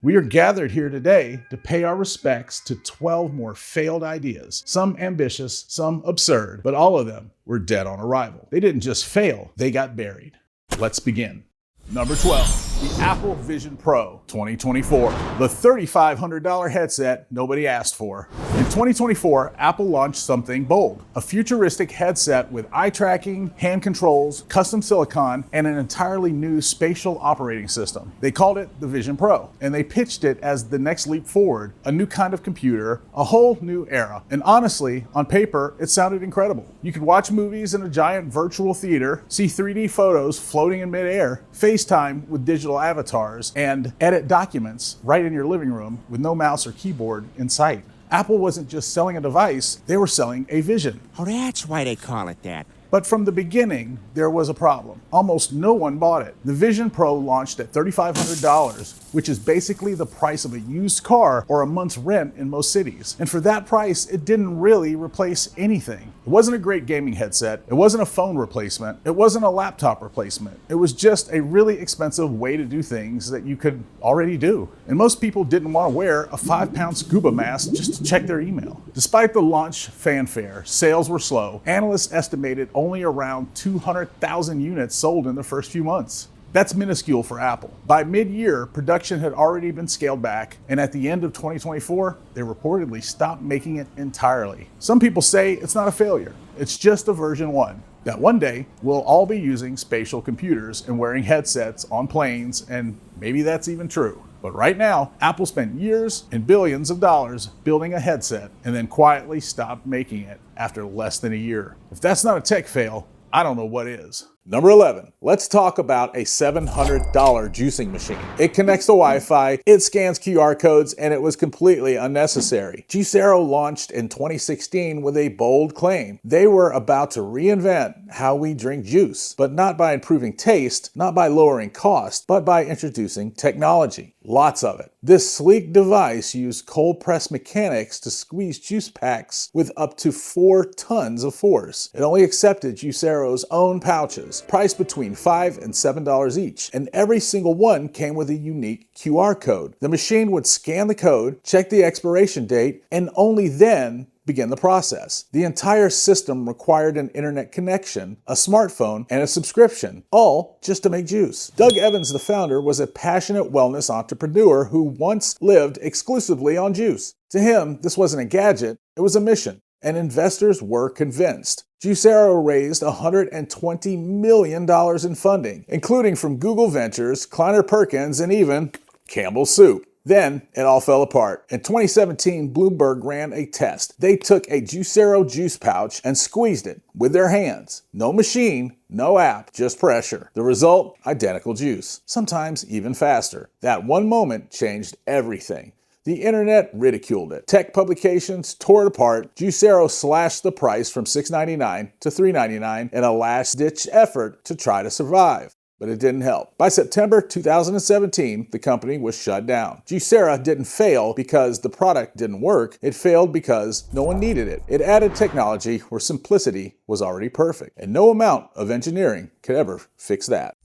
We are gathered here today to pay our respects to 12 more failed ideas, some ambitious, some absurd, but all of them were dead on arrival. They didn't just fail, they got buried. Let's begin. Number 12, the Apple Vision Pro 2024, the $3,500 headset nobody asked for. In 2024, Apple launched something bold, a futuristic headset with eye tracking, hand controls, custom silicon, and an entirely new spatial operating system. They called it the Vision Pro, and they pitched it as the next leap forward, a new kind of computer, a whole new era. And honestly, on paper, it sounded incredible. You could watch movies in a giant virtual theater, see 3D photos floating in midair, FaceTime with digital avatars, and edit documents right in your living room with no mouse or keyboard in sight. Apple wasn't just selling a device, they were selling a vision. Oh, that's why they call it that. But from the beginning, there was a problem. Almost no one bought it. The Vision Pro launched at $3,500, which is basically the price of a used car or a month's rent in most cities. And for that price, it didn't really replace anything. It wasn't a great gaming headset. It wasn't a phone replacement. It wasn't a laptop replacement. It was just a really expensive way to do things that you could already do. And most people didn't want to wear a 5-pound scuba mask just to check their email. Despite the launch fanfare, sales were slow. Analysts estimated only around 200,000 units sold in the first few months. That's minuscule for Apple. By mid-year, production had already been scaled back, and at the end of 2024, they reportedly stopped making it entirely. Some people say it's not a failure, it's just a version 1. That one day, we'll all be using spatial computers and wearing headsets on planes, and maybe that's even true. But right now, Apple spent years and billions of dollars building a headset and then quietly stopped making it after less than a year. If that's not a tech fail, I don't know what is. Number 11, let's talk about a $700 juicing machine. It connects to Wi-Fi, it scans QR codes, and it was completely unnecessary. Juicero launched in 2016 with a bold claim. They were about to reinvent how we drink juice, but not by improving taste, not by lowering cost, but by introducing technology. Lots of it. This sleek device used cold press mechanics to squeeze juice packs with up to 4 tons of force. It only accepted Juicero's own pouches, priced between $5 and $7 each, and every single one came with a unique QR code. The machine would scan the code, check the expiration date, and only then begin the process. The entire system required an internet connection, a smartphone, and a subscription, all just to make juice. Doug Evans, the founder, was a passionate wellness entrepreneur who once lived exclusively on juice. To him, this wasn't a gadget, it was a mission, and investors were convinced. Juicero raised $120 million in funding, including from Google Ventures, Kleiner Perkins, and even Campbell Soup. Then it all fell apart. In 2017, Bloomberg ran a test. They took a Juicero juice pouch and squeezed it with their hands. No machine, no app, just pressure. The result? Identical juice. Sometimes even faster. That one moment changed everything. The internet ridiculed it. Tech publications tore it apart. Juicero slashed the price from $6.99 to $3.99 in a last-ditch effort to try to survive. But it didn't help. By September 2017, the company was shut down. Juicero didn't fail because the product didn't work. It failed because no one needed it. It added technology where simplicity was already perfect, and no amount of engineering could ever fix that.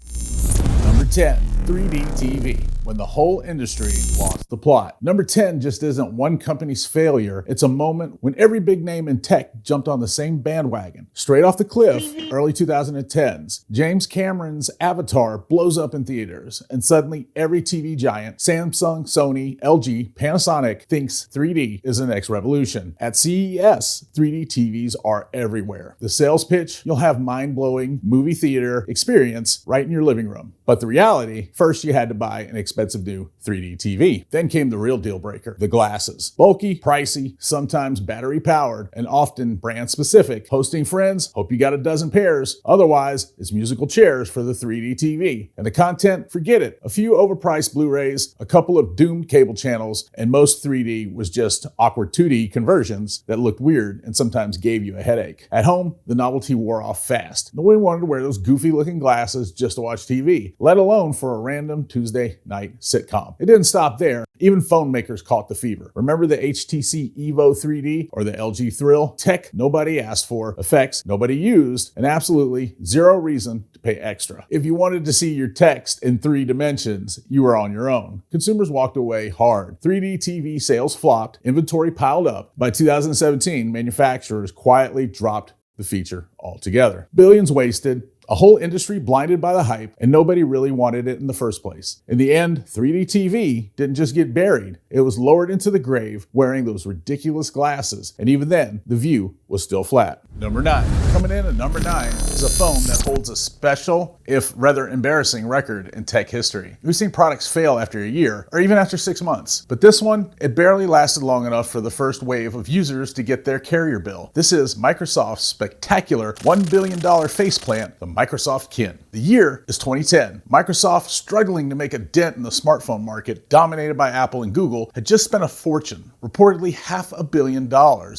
Number 10, 3D TV, when the whole industry lost the plot. Number 10 just isn't one company's failure. It's a moment when every big name in tech jumped on the same bandwagon. Straight off the cliff, early 2010s, James Cameron's Avatar blows up in theaters, and suddenly every TV giant, Samsung, Sony, LG, Panasonic, thinks 3D is the next revolution. At CES, 3D TVs are everywhere. The sales pitch, you'll have mind-blowing movie theater experience right in your living room. But the reality, first you had to buy an expensive new 3D TV. Then came the real deal breaker, the glasses. Bulky, pricey, sometimes battery powered, and often brand specific. Hosting friends, hope you got a dozen pairs. Otherwise, it's musical chairs for the 3D TV. And the content, forget it. A few overpriced Blu-rays, a couple of doomed cable channels, and most 3D was just awkward 2D conversions that looked weird and sometimes gave you a headache. At home, the novelty wore off fast. No one wanted to wear those goofy looking glasses just to watch TV. let alone for a random Tuesday night sitcom. It didn't stop there. Even phone makers caught the fever. Remember the HTC Evo 3D or the LG Thrill? Tech nobody asked for, effects nobody used, and absolutely zero reason to pay extra. If you wanted to see your text in 3 dimensions, you were on your own. Consumers walked away hard. 3D TV sales flopped, inventory piled up. By 2017, manufacturers quietly dropped the feature altogether. Billions wasted, a whole industry blinded by the hype, and nobody really wanted it in the first place. In the end, 3D TV didn't just get buried, it was lowered into the grave wearing those ridiculous glasses, and even then, the view was still flat. Number 9. Coming in at number 9 is a phone that holds a special, if rather embarrassing, record in tech history. We've seen products fail after a year, or even after 6 months. But this one, it barely lasted long enough for the first wave of users to get their carrier bill. This is Microsoft's spectacular $1 billion faceplant, the Microsoft Kin. The year is 2010. Microsoft, struggling to make a dent in the smartphone market, dominated by Apple and Google, had just spent a fortune, reportedly $500 million,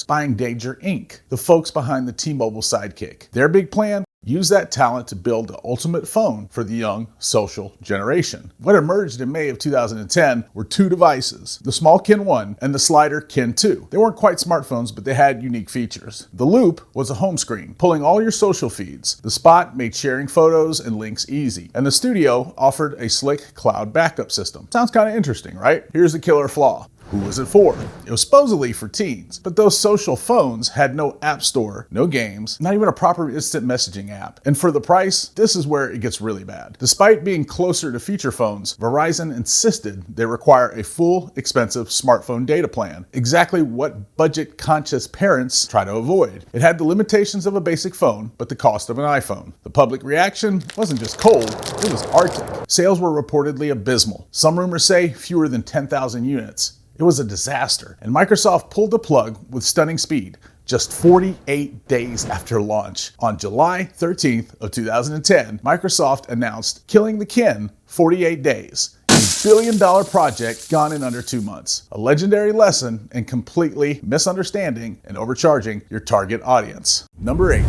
buying Danger Inc., the folks behind the T-Mobile Sidekick. Their big plan? Use that talent to build the ultimate phone for the young social generation. What emerged in May of 2010 were 2 devices, the small Kin 1 and the slider Kin 2. They weren't quite smartphones, but they had unique features. The Loop was a home screen, pulling all your social feeds. The Spot made sharing photos and links easy. And the Studio offered a slick cloud backup system. Sounds kind of interesting, right? Here's the killer flaw. Who was it for? It was supposedly for teens, but those social phones had no app store, no games, not even a proper instant messaging app. And for the price, this is where it gets really bad. Despite being closer to feature phones, Verizon insisted they require a full, expensive smartphone data plan, exactly what budget-conscious parents try to avoid. It had the limitations of a basic phone, but the cost of an iPhone. The public reaction wasn't just cold, it was arctic. Sales were reportedly abysmal. Some rumors say fewer than 10,000 units. It was a disaster, and Microsoft pulled the plug with stunning speed, just 48 days after launch. On July 13th of 2010, Microsoft announced killing the Kin 48 days. A $1 billion project gone in under 2 months. A legendary lesson in completely misunderstanding and overcharging your target audience. Number 8,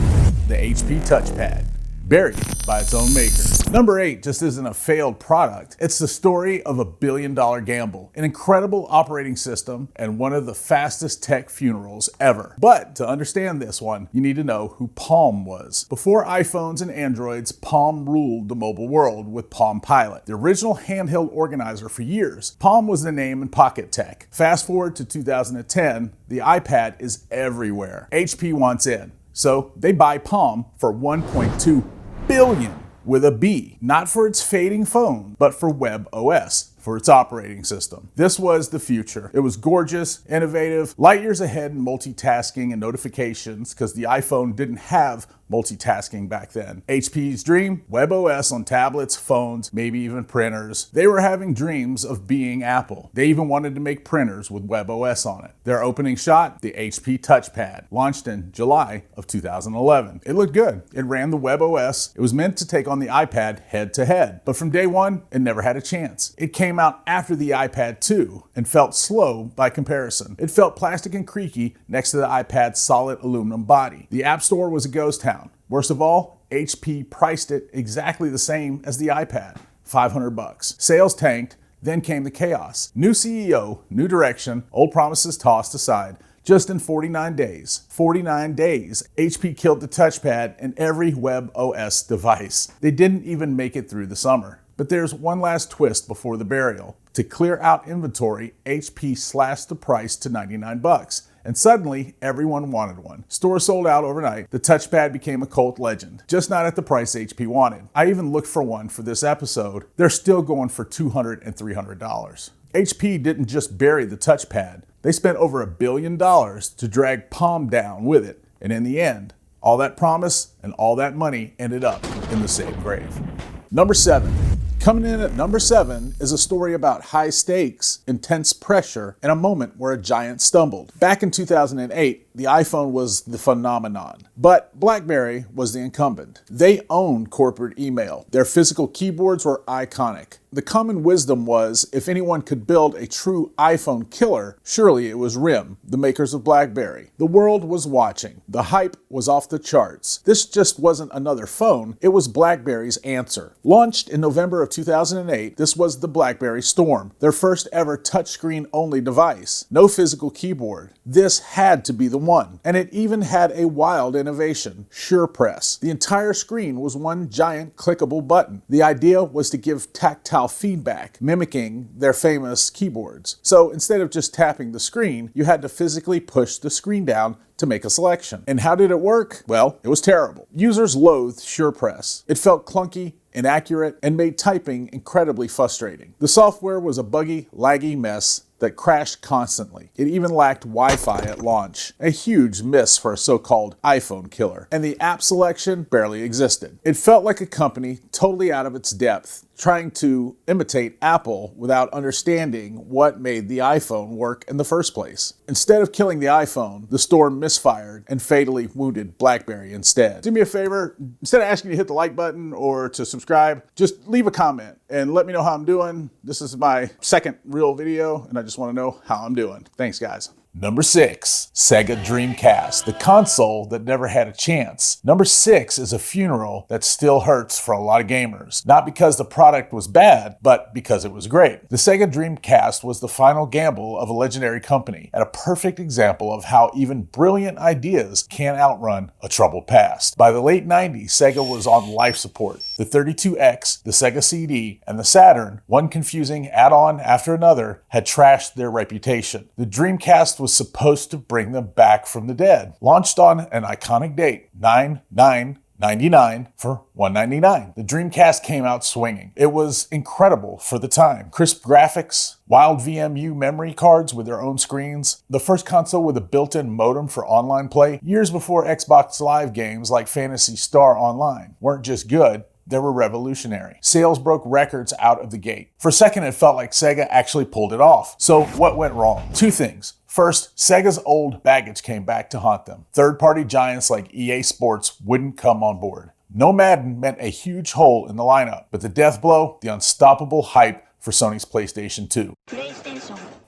the HP Touchpad. Buried by its own maker. Number 8 just isn't a failed product. It's the story of a $1 billion gamble, an incredible operating system, and one of the fastest tech funerals ever. But to understand this one, you need to know who Palm was. Before iPhones and Androids, Palm ruled the mobile world with Palm Pilot, the original handheld organizer for years. Palm was the name in pocket tech. Fast forward to 2010, the iPad is everywhere. HP wants in. So they buy Palm for $1.2 billion with a B, not for its fading phone, but for WebOS, for its operating system. This was the future. It was gorgeous, innovative, light years ahead in multitasking and notifications because the iPhone didn't have multitasking back then. HP's dream, WebOS on tablets, phones, maybe even printers. They were having dreams of being Apple. They even wanted to make printers with WebOS on it. Their opening shot, the HP Touchpad, launched in July of 2011. It looked good. It ran the WebOS. It was meant to take on the iPad head to head. But from day one, it never had a chance. It came out after the iPad 2 and felt slow by comparison. It felt plastic and creaky next to the iPad's solid aluminum body. The App Store was a ghost town. Worst of all, HP priced it exactly the same as the iPad, $500. Sales tanked, then came the chaos. New CEO, new direction, old promises tossed aside. Just in 49 days, HP killed the touchpad and every WebOS device. They didn't even make it through the summer. But there's one last twist before the burial. To clear out inventory, HP slashed the price to $99. And suddenly, everyone wanted one. Stores sold out overnight. The touchpad became a cult legend, just not at the price HP wanted. I even looked for one for this episode. They're still going for $200 and $300. HP didn't just bury the touchpad. They spent over $1 billion to drag Palm down with it. And in the end, all that promise and all that money ended up in the same grave. Number 7. Coming in at number 7 is a story about high stakes, intense pressure, and a moment where a giant stumbled. Back in 2008, the iPhone was the phenomenon. But BlackBerry was the incumbent. They owned corporate email. Their physical keyboards were iconic. The common wisdom was, if anyone could build a true iPhone killer, surely it was RIM, the makers of BlackBerry. The world was watching. The hype was off the charts. This just wasn't another phone, it was BlackBerry's answer. Launched in November of 2008, this was the BlackBerry Storm, their first ever touchscreen-only device. No physical keyboard. This had to be the one. And it even had a wild innovation, SurePress. The entire screen was one giant clickable button. The idea was to give tactile feedback, mimicking their famous keyboards. So instead of just tapping the screen, you had to physically push the screen down to make a selection. And how did it work? Well, it was terrible. Users loathed SurePress. It felt clunky, inaccurate, and made typing incredibly frustrating. The software was a buggy, laggy mess that crashed constantly. It even lacked Wi-Fi at launch, a huge miss for a so-called iPhone killer. And the app selection barely existed. It felt like a company totally out of its depth, trying to imitate Apple without understanding what made the iPhone work in the first place. Instead of killing the iPhone, the Storm misfired and fatally wounded BlackBerry instead. Do me a favor, instead of asking you to hit the like button or to subscribe, just leave a comment and let me know how I'm doing. This is my second real video and I just want to know how I'm doing. Thanks, guys. Number 6, Sega Dreamcast, the console that never had a chance. Number 6 is a funeral that still hurts for a lot of gamers. Not because the product was bad, but because it was great. The Sega Dreamcast was the final gamble of a legendary company, and a perfect example of how even brilliant ideas can outrun a troubled past. By the late 90s, Sega was on life support. The 32X, the Sega CD, and the Saturn, one confusing add-on after another, had trashed their reputation. The Dreamcast was supposed to bring them back from the dead. Launched on an iconic date, 9/9/99 for $199. The Dreamcast came out swinging. It was incredible for the time. Crisp graphics, wild VMU memory cards with their own screens, the first console with a built-in modem for online play, years before Xbox Live games like Phantasy Star Online weren't just good, they were revolutionary. Sales broke records out of the gate. For a second, it felt like Sega actually pulled it off. So what went wrong? Two things. First, Sega's old baggage came back to haunt them. Third-party giants like EA Sports wouldn't come on board. No Madden meant a huge hole in the lineup, but the death blow, the unstoppable hype for Sony's PlayStation 2.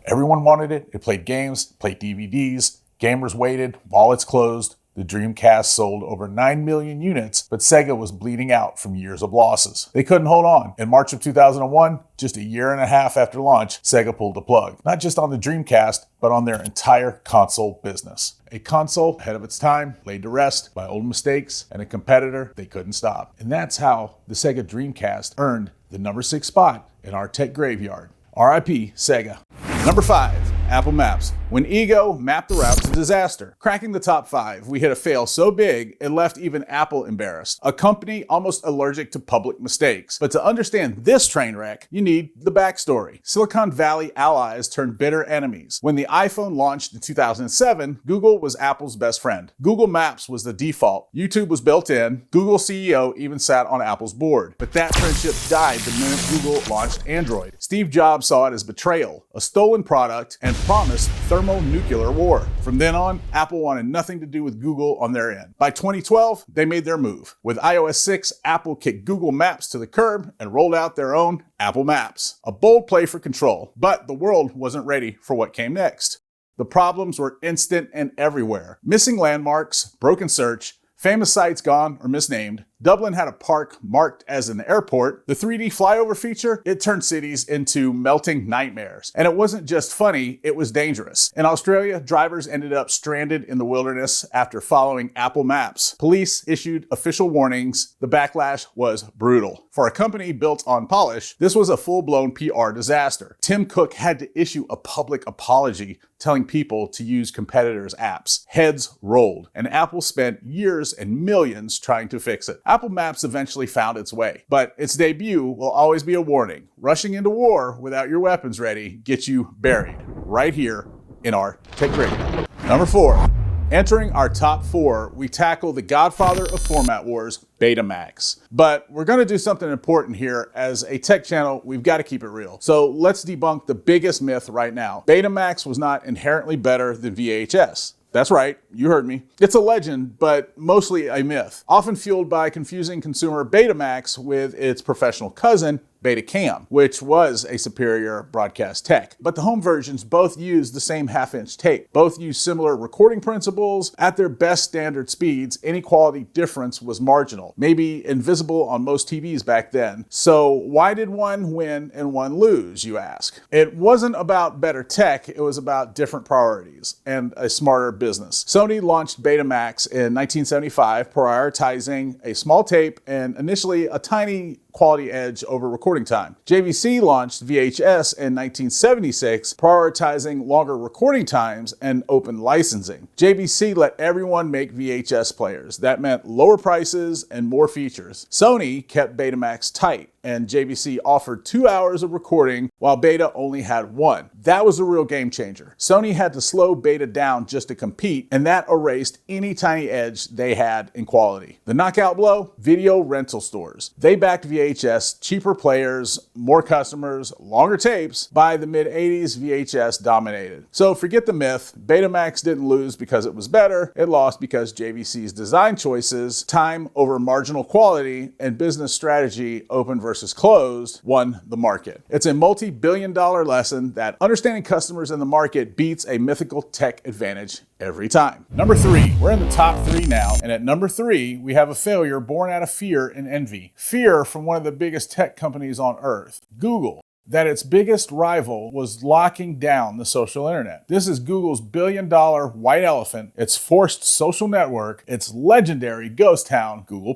Everyone wanted it. It played games, played DVDs. Gamers waited, wallets closed. The Dreamcast sold over 9 million units, but Sega was bleeding out from years of losses. They couldn't hold on. In March of 2001, just a year and a half after launch, Sega pulled the plug. Not just on the Dreamcast, but on their entire console business. A console ahead of its time, laid to rest by old mistakes, and a competitor they couldn't stop. And that's how the Sega Dreamcast earned the number 6 spot in our tech graveyard. RIP Sega. Number 5. Apple Maps. When Ego mapped the route to disaster. Cracking the top 5, we hit a fail so big it left even Apple embarrassed. A company almost allergic to public mistakes. But to understand this train wreck, you need the backstory. Silicon Valley allies turned bitter enemies. When the iPhone launched in 2007, Google was Apple's best friend. Google Maps was the default. YouTube was built in. Google CEO even sat on Apple's board. But that friendship died the minute Google launched Android. Steve Jobs saw it as betrayal, a stolen product, and promised thermonuclear war. From then on, Apple wanted nothing to do with Google on their end. By 2012, they made their move. With iOS 6, Apple kicked Google Maps to the curb and rolled out their own Apple Maps. A bold play for control, but the world wasn't ready for what came next. The problems were instant and everywhere. Missing landmarks, broken search, famous sites gone or misnamed. Dublin had a park marked as an airport. The 3D flyover feature, it turned cities into melting nightmares. And it wasn't just funny, it was dangerous. In Australia, drivers ended up stranded in the wilderness after following Apple Maps. Police issued official warnings. The backlash was brutal. For a company built on polish, this was a full-blown PR disaster. Tim Cook had to issue a public apology telling people to use competitors' apps. Heads rolled, and Apple spent years and millions trying to fix it. Apple Maps eventually found its way, but its debut will always be a warning. Rushing into war without your weapons ready gets you buried right here in our Tech Radio. Number 4. Entering our top 4, we tackle the godfather of format wars, Betamax. But we're going to do something important here. As a tech channel, we've got to keep it real. So let's debunk the biggest myth right now. Betamax was not inherently better than VHS. That's right, you heard me. It's a legend, but mostly a myth, often fueled by confusing consumer Betamax with its professional cousin, Betacam, which was a superior broadcast tech. But the home versions both use the same half-inch tape. Both use similar recording principles. At their best standard speeds, any quality difference was marginal, maybe invisible on most TVs back then. So why did one win and one lose, you ask? It wasn't about better tech, it was about different priorities and a smarter business. Sony launched Betamax in 1975, prioritizing a small tape and initially a tiny quality edge over recording time. JVC launched VHS in 1976, prioritizing longer recording times and open licensing. JVC let everyone make VHS players. That meant lower prices and more features. Sony kept Betamax tight, and JVC offered 2 hours of recording while Beta only had 1. That was a real game changer. Sony had to slow Beta down just to compete, and that erased any tiny edge they had in quality. The knockout blow? Video rental stores. They backed VHS, cheaper players, more customers, longer tapes. By the mid-80s, VHS dominated. So forget the myth. Betamax didn't lose because it was better. It lost because JVC's design choices, time over marginal quality, and business strategy, open versus closed, won the market. It's a multi-billion-dollar lesson that understanding customers in the market beats a mythical tech advantage every time. Number 3, we're in the top 3 now, and at number 3, we have a failure born out of fear and envy. Fear from one of the biggest tech companies on earth, Google, that its biggest rival was locking down the social internet. This is Google's billion-dollar white elephant, its forced social network, its legendary ghost town, Google+.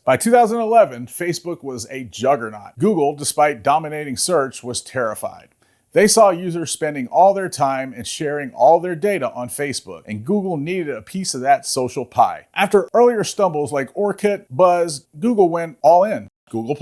By 2011, Facebook was a juggernaut. Google, despite dominating search, was terrified. They saw users spending all their time and sharing all their data on Facebook, and Google needed a piece of that social pie. After earlier stumbles like Orkut, Buzz, Google went all in. Google+,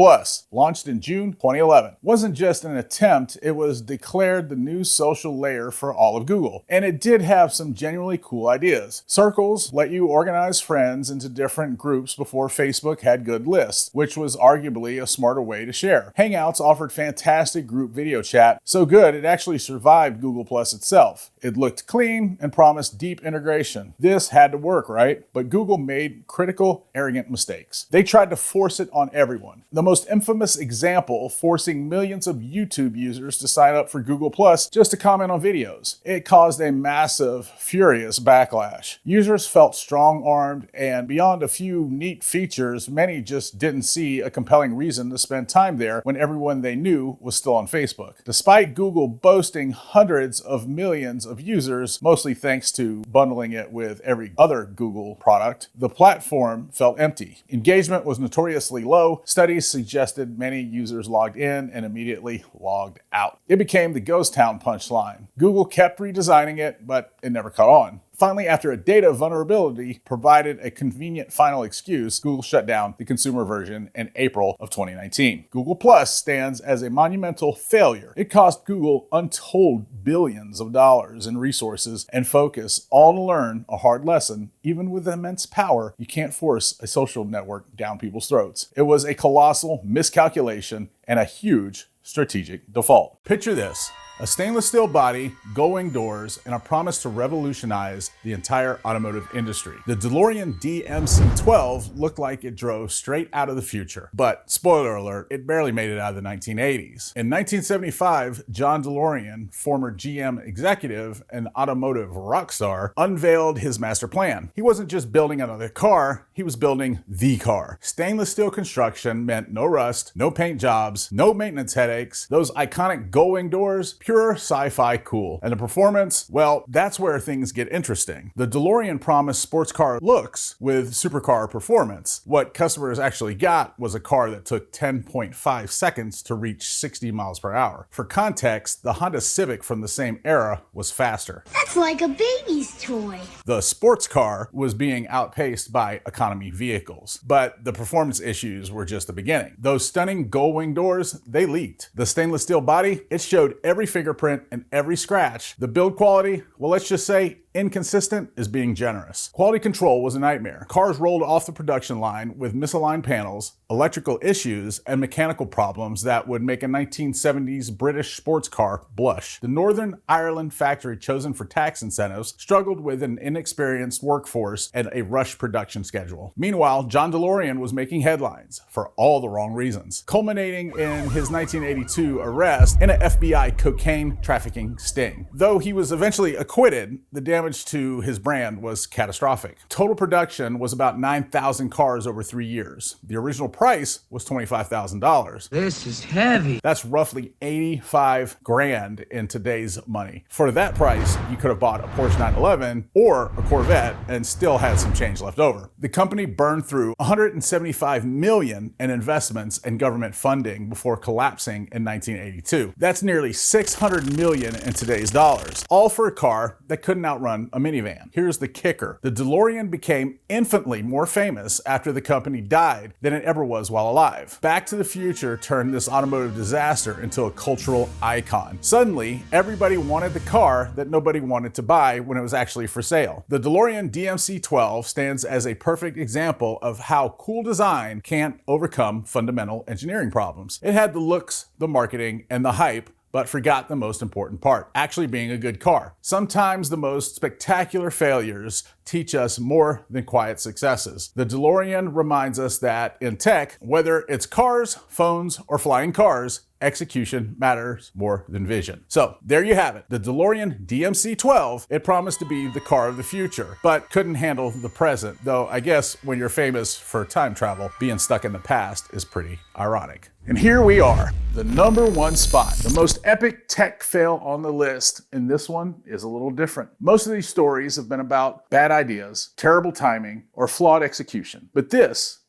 launched in June 2011. Wasn't just an attempt, it was declared the new social layer for all of Google. And it did have some genuinely cool ideas. Circles let you organize friends into different groups before Facebook had good lists, which was arguably a smarter way to share. Hangouts offered fantastic group video chat, so good it actually survived Google+ itself. It looked clean and promised deep integration. This had to work, right? But Google made critical, arrogant mistakes. They tried to force it on everyone. The most infamous example, forcing millions of YouTube users to sign up for Google+ just to comment on videos. It caused a massive, furious backlash. Users felt strong-armed, and beyond a few neat features, many just didn't see a compelling reason to spend time there when everyone they knew was still on Facebook. Despite Google boasting hundreds of millions of users, mostly thanks to bundling it with every other Google product, the platform felt empty. Engagement was notoriously low. Studies suggested many users logged in and immediately logged out. It became the ghost town punchline. Google kept redesigning it, but it never caught on. Finally, after a data vulnerability provided a convenient final excuse, Google shut down the consumer version in April of 2019. Google Plus stands as a monumental failure. It cost Google untold billions of dollars in resources and focus, all to learn a hard lesson. Even with immense power, you can't force a social network down people's throats. It was a colossal miscalculation and a huge strategic default. Picture this. A stainless steel body, going doors, and a promise to revolutionize the entire automotive industry. The DeLorean DMC-12 looked like it drove straight out of the future. But, spoiler alert, it barely made it out of the 1980s. In 1975, John DeLorean, former GM executive and automotive rock star, unveiled his master plan. He wasn't just building another car, he was building the car. Stainless steel construction meant no rust, no paint jobs, no maintenance headaches. Those iconic going doors, pure sci-fi cool. And the performance, well, that's where things get interesting. The DeLorean promised sports car looks with supercar performance. What customers actually got was a car that took 10.5 seconds to reach 60 miles per hour. For context, the Honda Civic from the same era was faster. That's like a baby's toy. The sports car was being outpaced by economy vehicles, but the performance issues were just the beginning. Those stunning gull-wing doors, they leaked. The stainless steel body, it showed every fingerprint and every scratch. The build quality, well, let's just say inconsistent is being generous. Quality control was a nightmare. Cars rolled off the production line with misaligned panels, electrical issues, and mechanical problems that would make a 1970s British sports car blush. The Northern Ireland factory chosen for tax incentives struggled with an inexperienced workforce and a rushed production schedule. Meanwhile, John DeLorean was making headlines for all the wrong reasons, culminating in his 1982 arrest in an FBI cocaine trafficking sting. Though he was eventually acquitted, the damage to his brand was catastrophic. Total production was about 9,000 cars over 3 years. The original price was $25,000. This is heavy. That's roughly 85 grand in today's money. For that price, you could have bought a Porsche 911 or a Corvette and still had some change left over. The company burned through $175 million in investments and government funding before collapsing in 1982. That's nearly $600 million in today's dollars, all for a car that couldn't outrun a minivan. Here's the kicker. The DeLorean became infinitely more famous after the company died than it ever was while alive. Back to the Future turned this automotive disaster into a cultural icon. Suddenly, everybody wanted the car that nobody wanted to buy when it was actually for sale. The DeLorean DMC-12 stands as a perfect example of how cool design can't overcome fundamental engineering problems. It had the looks, the marketing, and the hype, but forgot the most important part, actually being a good car. Sometimes the most spectacular failures teach us more than quiet successes. The DeLorean reminds us that in tech, whether it's cars, phones, or flying cars, execution matters more than vision. So there you have it, the DeLorean DMC-12. It promised to be the car of the future, but couldn't handle the present, though I guess when you're famous for time travel, being stuck in the past is pretty ironic. And here we are, the #1 spot, the most epic tech fail on the list, and this one is a little different. Most of these stories have been about bad ideas, terrible timing, or flawed execution, but this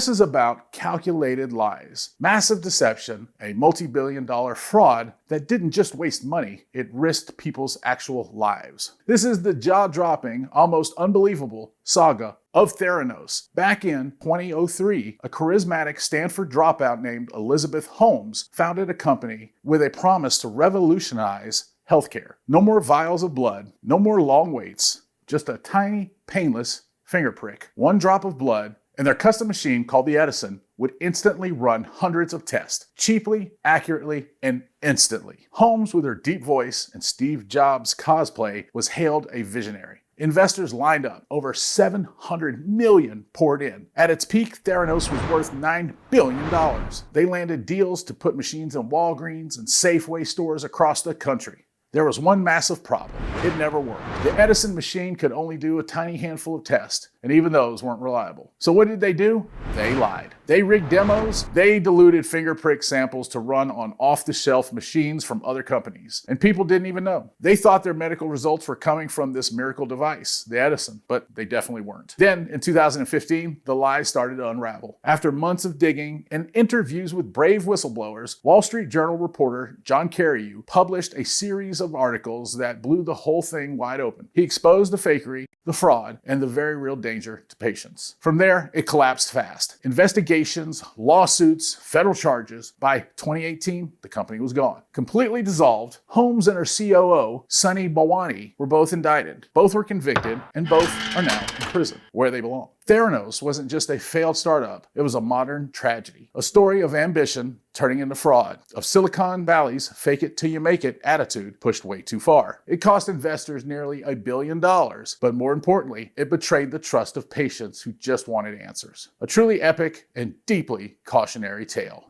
is about calculated lies, massive deception, a multi-billion-dollar fraud that didn't just waste money, it risked people's actual lives. This is the jaw-dropping, almost unbelievable saga of Theranos. Back in 2003, a charismatic Stanford dropout named Elizabeth Holmes founded a company with a promise to revolutionize healthcare. No more vials of blood, no more long waits, just a tiny, painless finger prick. One drop of blood, and their custom machine called the Edison would instantly run hundreds of tests, cheaply, accurately, and instantly. Holmes, with her deep voice and Steve Jobs cosplay, was hailed a visionary. Investors lined up. Over $700 million poured in. At its peak, Theranos was worth $9 billion. They landed deals to put machines in Walgreens and Safeway stores across the country. There was one massive problem. It never worked. The Edison machine could only do a tiny handful of tests, and even those weren't reliable. So what did they do? They lied. They rigged demos. They diluted finger prick samples to run on off-the-shelf machines from other companies. And people didn't even know. They thought their medical results were coming from this miracle device, the Edison, but they definitely weren't. Then, in 2015, the lies started to unravel. After months of digging and interviews with brave whistleblowers, Wall Street Journal reporter John Carreyrou published a series of articles that blew the whole thing wide open. He exposed the fakery, the fraud, and the very real danger to patients. From there, it collapsed fast. Investigations, lawsuits, federal charges. By 2018, the company was gone. Completely dissolved, Holmes and her COO, Sunny Balwani, were both indicted. Both were convicted, and both are now in prison, where they belong. Theranos wasn't just a failed startup, it was a modern tragedy. A story of ambition turning into fraud, of Silicon Valley's fake it till you make it attitude pushed way too far. It cost investors nearly $1 billion, but more importantly, it betrayed the trust of patients who just wanted answers. A truly epic and deeply cautionary tale.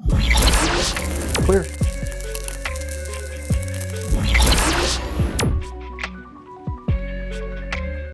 Clear.